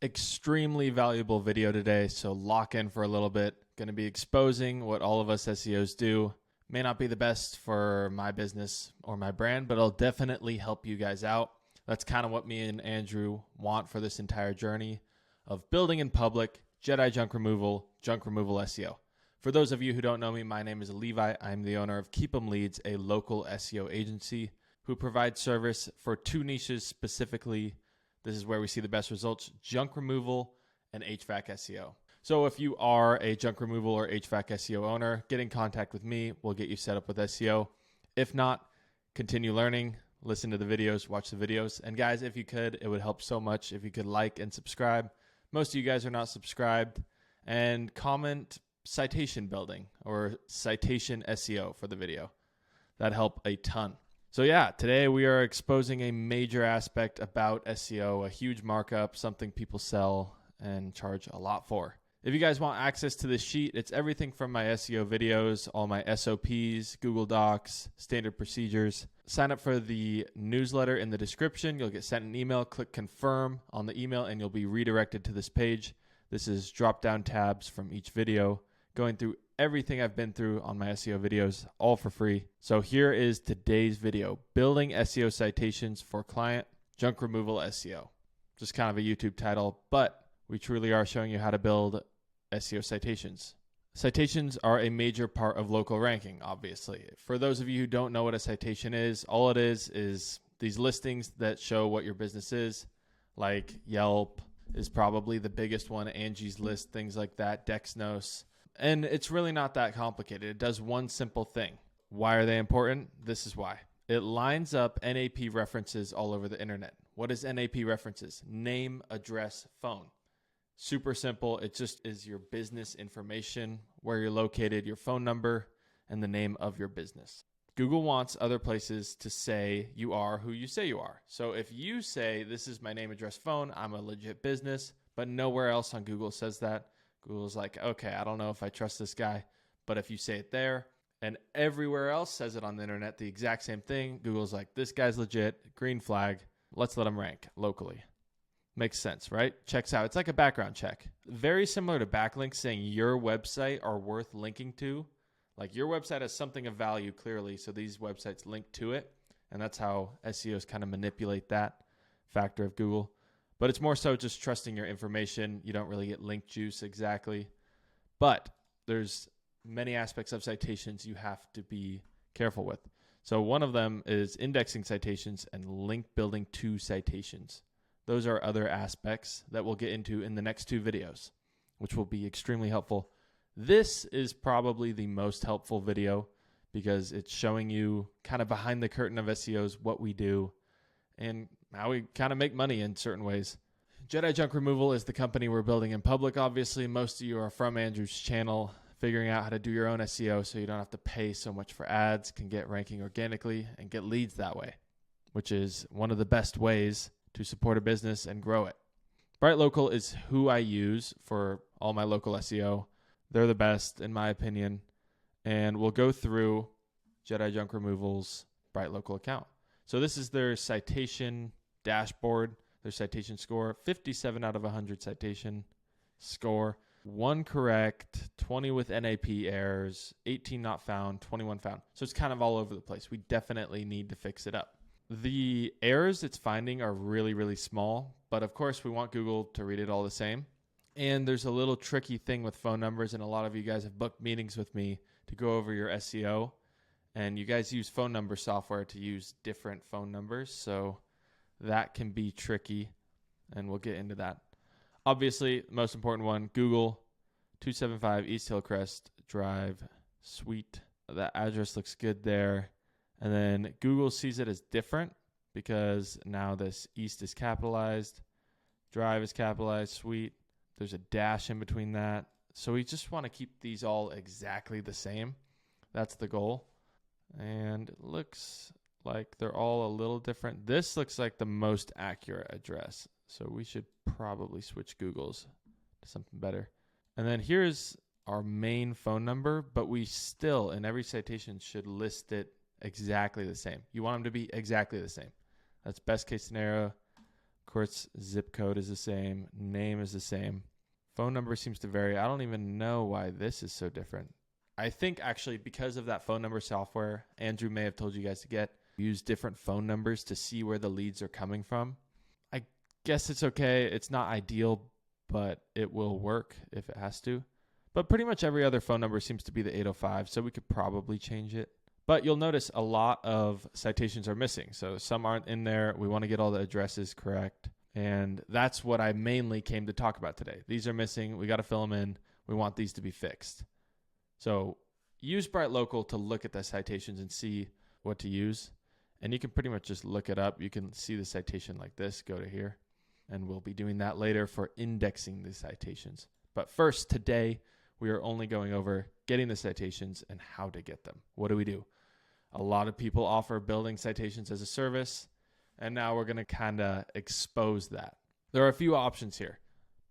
extremely valuable video today, so lock in for a little bit. Going to be exposing what all of us SEOs do. May not be the best for my business or my brand, but it'll definitely help you guys out. That's kind of what me and Andrew want for this entire journey of building in public, Jedi junk removal SEO. For those of you who don't know me, my name is Levi. I'm the owner of Keep 'em Leads, a local SEO agency who provides service for two niches specifically. This is where we see the best results: junk removal and HVAC SEO. So if you are a junk removal or HVAC SEO owner, get in contact with me. We'll get you set up with SEO. If not, continue learning, listen to the videos, watch the videos. And guys, if you could, it would help so much if you could like and subscribe. Most of you guys are not subscribed. And comment citation building or citation SEO for the video. That'd help a ton. So yeah, today we are exposing a major aspect about SEO, a huge markup, something people sell and charge a lot for. If you guys want access to this sheet, it's everything from my SEO videos, all my SOPs, Google Docs, standard procedures. Sign up for the newsletter in the description. You'll get sent an email. Click confirm on the email and you'll be redirected to this page. This is drop-down tabs from each video, going through everything I've been through on my SEO videos, all for free. So here is today's video: building SEO citations for client junk removal SEO. Just kind of a YouTube title, but we truly are showing you how to build SEO citations. Citations are a major part of local ranking, obviously. For those of you who don't know what a citation is, all it is these listings that show what your business is, like Yelp is probably the biggest one, Angie's List, things like that, Dexnos. And it's really not that complicated. It does one simple thing. Why are they important? This is why. It lines up NAP references all over the internet. What is NAP references? Name, address, phone. Super simple. It just is your business information, where you're located, your phone number, and the name of your business. Google wants other places to say you are who you say you are. So if you say, this is my name, address, phone, I'm a legit business, but nowhere else on Google says that, Google's like, okay, I don't know if I trust this guy. But if you say it there and everywhere else says it on the internet, the exact same thing, Google's like, this guy's legit, green flag, let's let him rank locally. Makes sense, right? Checks out. It's like a background check. Very similar to backlinks, saying your website are worth linking to. Like your website has something of value clearly, so these websites link to it. And that's how SEOs kind of manipulate that factor of Google. But it's more so just trusting your information. You don't really get link juice exactly. But there's many aspects of citations you have to be careful with. So one of them is indexing citations and link building to citations. Those are other aspects that we'll get into in the next two videos, which will be extremely helpful. This is probably the most helpful video because it's showing you kind of behind the curtain of SEOs, what we do, and how we kind of make money in certain ways. Jedi Junk Removal is the company we're building in public. Obviously, most of you are from Andrew's channel, figuring out how to do your own SEO so you don't have to pay so much for ads, can get ranking organically, and get leads that way, which is one of the best ways to support a business and grow it. Bright Local is who I use for all my local SEO. They're the best, in my opinion. And we'll go through Jedi Junk Removal's Bright Local account. So this is their citation dashboard, their citation score, 57 out of 100 citation score, 1 correct, 20 with NAP errors, 18 not found, 21 found. So it's kind of all over the place. We definitely need to fix it up. The errors it's finding are really, really small, but of course we want Google to read it all the same. And there's a little tricky thing with phone numbers, and a lot of you guys have booked meetings with me to go over your SEO. And you guys use phone number software to use different phone numbers, so that can be tricky, and we'll get into that. Obviously, most important one, Google, 275 East Hillcrest Drive, Suite. That address looks good there. And then Google sees it as different because now this East is capitalized, Drive is capitalized, Suite. There's a dash in between that. So we just want to keep these all exactly the same. That's the goal. And it looks like they're all a little different. This looks like the most accurate address. So we should probably switch Google's to something better. And then here's our main phone number, but we still, in every citation, should list it exactly the same. You want them to be exactly the same. That's best case scenario. Of course, zip code is the same. Name is the same. Phone number seems to vary. I don't even know why this is so different. I think actually because of that phone number software, Andrew may have told you guys to use different phone numbers to see where the leads are coming from. I guess it's okay. It's not ideal, but it will work if it has to. But pretty much every other phone number seems to be the 805, so we could probably change it. But you'll notice a lot of citations are missing. So some aren't in there. We want to get all the addresses correct. And that's what I mainly came to talk about today. These are missing. We got to fill them in. We want these to be fixed. So use Bright Local to look at the citations and see what to use. And you can pretty much just look it up. You can see the citation like this. Go to here. And we'll be doing that later for indexing the citations. But first, today, we are only going over getting the citations and how to get them. What do? A lot of people offer building citations as a service. And now we're going to kind of expose that. There are a few options here.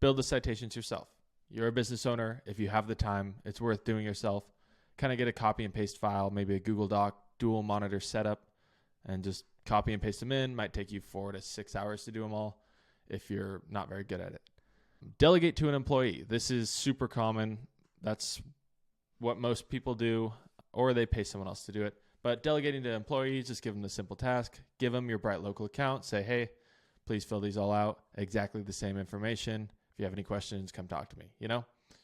Build the citations yourself. You're a business owner. If you have the time, it's worth doing yourself. Kind of get a copy and paste file, maybe a Google Doc, dual monitor setup, and just copy and paste them in. Might take you 4 to 6 hours to do them all if you're not very good at it. Delegate to an employee. This is super common. That's what most people do, or they pay someone else to do it. But delegating to employees, just give them the simple task. Give them your Bright Local account. Say, hey, please fill these all out. Exactly the same information. If you have any questions, come talk to me.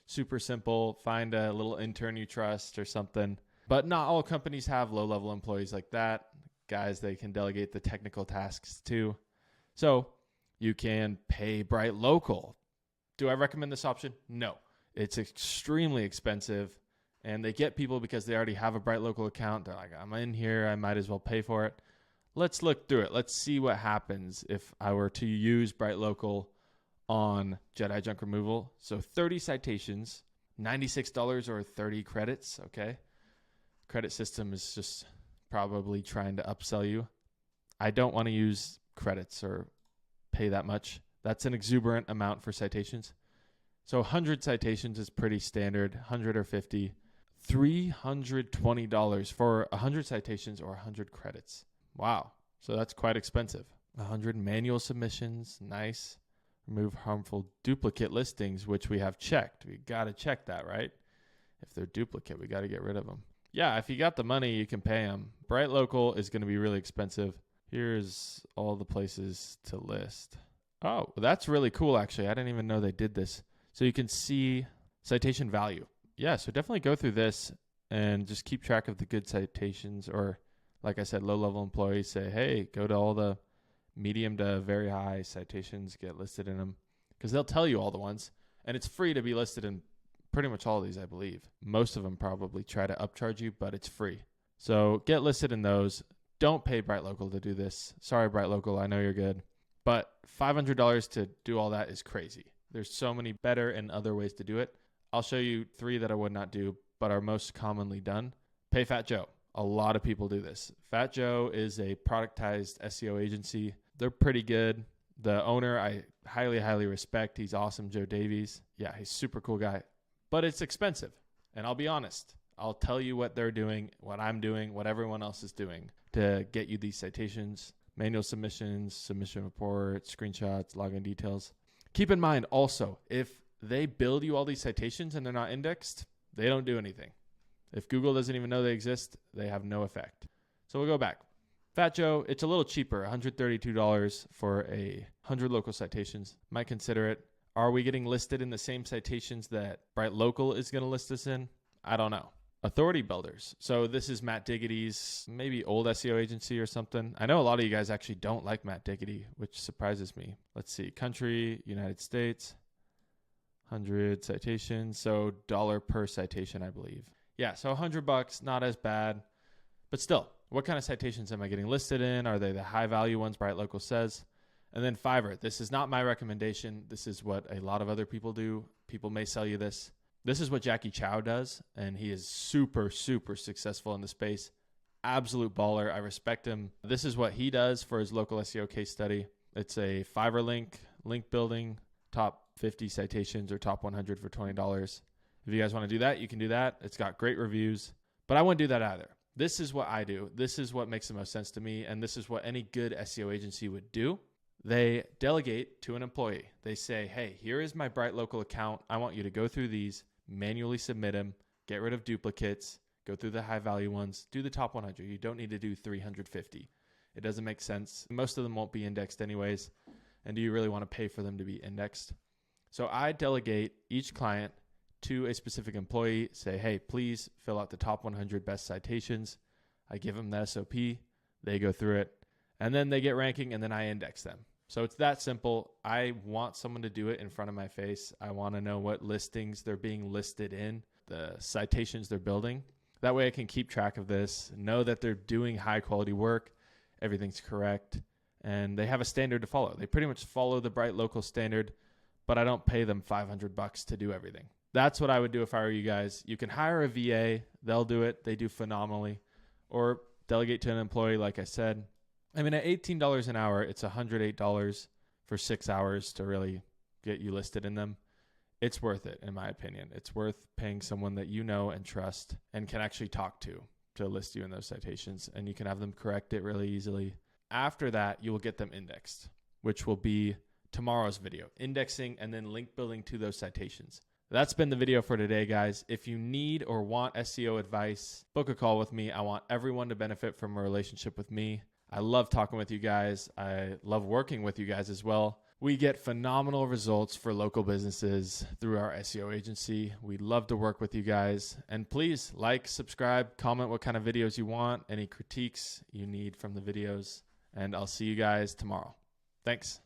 Super simple. Find a little intern you trust or something. But not all companies have low-level employees like that. Guys, they can delegate the technical tasks too. So you can pay Bright Local. Do I recommend this option? No. It's extremely expensive. And they get people because they already have a Bright Local account. They're like, I'm in here. I might as well pay for it. Let's look through it. Let's see what happens if I were to use Bright Local on Jedi Junk Removal. So 30 citations, $96 or 30 credits. Okay. Credit system is just probably trying to upsell you. I don't want to use credits or pay that much. That's an exuberant amount for citations. So 100 citations is pretty standard, 100 or 50. $320 for 100 citations or 100 credits. Wow. So that's quite expensive. 100 manual submissions. Nice. Remove harmful duplicate listings, which we have checked. We got to check that, right? If they're duplicate, we got to get rid of them. Yeah, if you got the money, you can pay them. Bright Local is going to be really expensive. Here's all the places to list. Oh, that's really cool, actually. I didn't even know they did this. So you can see citation value. Yeah, so definitely go through this and just keep track of the good citations, or like I said, low-level employees. Say, hey, go to all the medium to very high citations, get listed in them, because they'll tell you all the ones. And it's free to be listed in pretty much all of these, I believe. Most of them probably try to upcharge you, but it's free. So get listed in those. Don't pay Bright Local to do this. Sorry, Bright Local, I know you're good. But $500 to do all that is crazy. There's so many better and other ways to do it. I'll show you 3 that I would not do, but are most commonly done. Pay Fat Joe. A lot of people do this. Fat Joe is a productized SEO agency. They're pretty good. The owner, I highly, highly respect. He's awesome, Joe Davies. Yeah, he's a super cool guy. But it's expensive. And I'll be honest. I'll tell you what they're doing, what I'm doing, what everyone else is doing to get you these citations, manual submissions, submission reports, screenshots, login details. Keep in mind also, if they build you all these citations and they're not indexed, they don't do anything. If Google doesn't even know they exist, they have no effect. So we'll go back. Fat Joe, it's a little cheaper, $132 for 100 local citations. Might consider it. Are we getting listed in the same citations that Bright Local is going to list us in? I don't know. Authority Builders. So this is Matt Diggity's maybe old SEO agency or something. I know a lot of you guys actually don't like Matt Diggity, which surprises me. Let's see. Country, United States, 100 citations. So $1 per citation, I believe. Yeah, so $100, not as bad. But still, what kind of citations am I getting listed in? Are they the high value ones Bright Local says? And then Fiverr. This is not my recommendation. This is what a lot of other people do. People may sell you this. This is what Jackie Chow does, and he is super, super successful in the space. Absolute baller. I respect him. This is what he does for his local SEO case study. It's a Fiverr link building, top 50 citations or top 100 for $20. If you guys want to do that, you can do that. It's got great reviews, but I wouldn't do that either. This is what I do. This is what makes the most sense to me, and this is what any good SEO agency would do. They delegate to an employee. They say, hey, here is my Bright Local account. I want you to go through these, manually submit them, get rid of duplicates, go through the high value ones, do the top 100. You don't need to do 350. It doesn't make sense. Most of them won't be indexed anyways. And do you really want to pay for them to be indexed? So I delegate each client to a specific employee, say, hey, please fill out the top 100 best citations. I give them the SOP. They go through it. And then they get ranking, and then I index them. So it's that simple. I want someone to do it in front of my face. I want to know what listings they're being listed in, the citations they're building. That way I can keep track of this, know that they're doing high quality work, everything's correct, and they have a standard to follow. They pretty much follow the Bright Local standard, but I don't pay them $500 to do everything. That's what I would do if I were you guys. You can hire a VA. They'll do it. They do phenomenally. Or delegate to an employee, like I said. I mean, at $18 an hour, it's $108 for 6 hours to really get you listed in them. It's worth it, in my opinion. It's worth paying someone that you know and trust and can actually talk to list you in those citations, and you can have them correct it really easily. After that, you will get them indexed, which will be tomorrow's video, indexing and then link building to those citations. That's been the video for today, guys. If you need or want SEO advice, book a call with me. I want everyone to benefit from a relationship with me. I love talking with you guys. I love working with you guys as well. We get phenomenal results for local businesses through our SEO agency. We'd love to work with you guys. And please like, subscribe, comment what kind of videos you want, any critiques you need from the videos. And I'll see you guys tomorrow. Thanks.